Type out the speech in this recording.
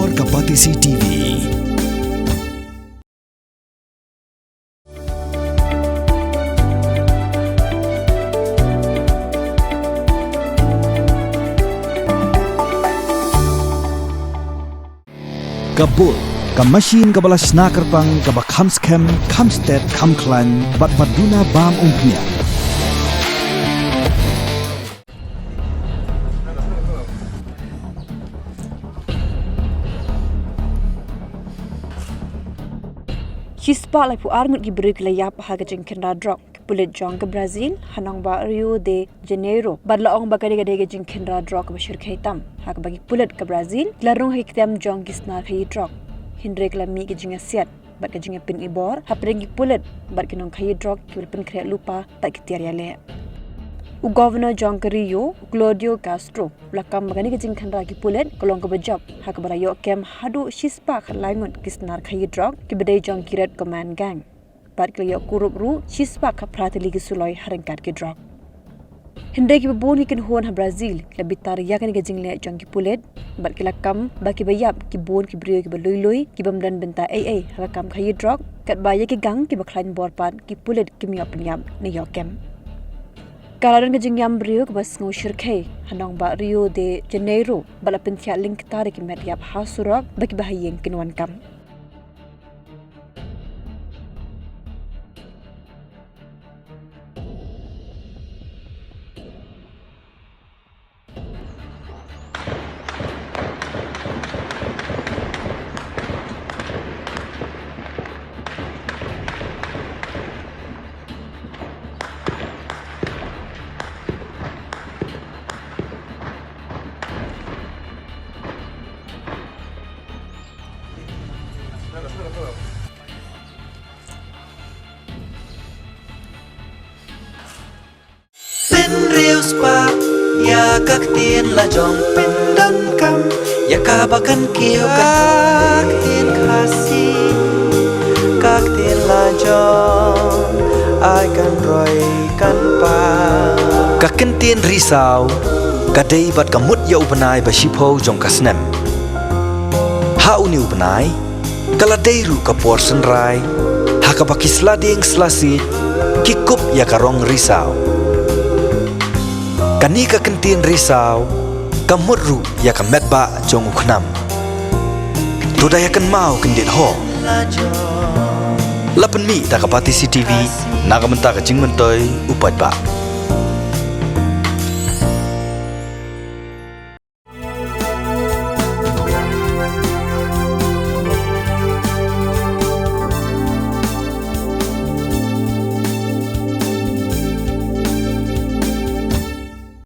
Ekor Kapatisi TV. Kabul, Kamashin kabala snakerpang kabak hamskem, kamstet, kamklan, bat baduna bam umpnya. Chispa lai pu Ngut gibrik layap haga Jingkhynra Drok pulit jong ke Brazil hanong ba Rio de Janeiro badlaong ba kade kade Jingkhynra Drok ba Shyrkhei tam hak bagi pulit ke Brazil larung hiktam jong gisnar khai Drok hindrek la mi ke jinga siat bat ke jinga pin ibor haprengi pulit bat ke Nongkhaii Drok ke pin kre lupa tak kitiar le u governor jong ke Rio Claudio Castro lakam bagani ke Jingkhynra ki pulit kolong ke bajab hak barayo kem hadu Chispa khalai ngut gisnar khai Drok ke bedai jong kiret command gang bat ke yo kurup ru Chispa ka pratili ki suloi harengkat ke Drok hindai ki baboni ken huan ha Brazil la bitar ya kan ke jingle jong ki pulit bat ke lakam ba ki bayap ki bon ki brio ki baloi ki bamdan benta ai rakam khai Drok kat baya ki gang ki bakhlain borpat ki pulit ki mi apniam ne yo kem Kalaran ke jingyam brio ke bas ngau Shyrkhei hanong ba Rio de Janeiro bala pentia link tarik ki mediap hasurok bagi bahayeng kinuan kam. Real spark ya các tiên là dòng pin đan cam ya Kaba kan kêu các tiên khasi các tiên là dòng ai kan roi kan pa các tiên risau các đây bat kamut ya upanai ba shipo jong kasnem ha uni upanai kala deiru ka portion rai ha ka bakisla ding slasi kikup ya karong risau Kani ka kentin risau kamut ru ya ka metba jong ukhnam tuda ya kan mau kendit ho lapen mi ta ka Kapatisi TV naga menta ka jingmentoi upat ba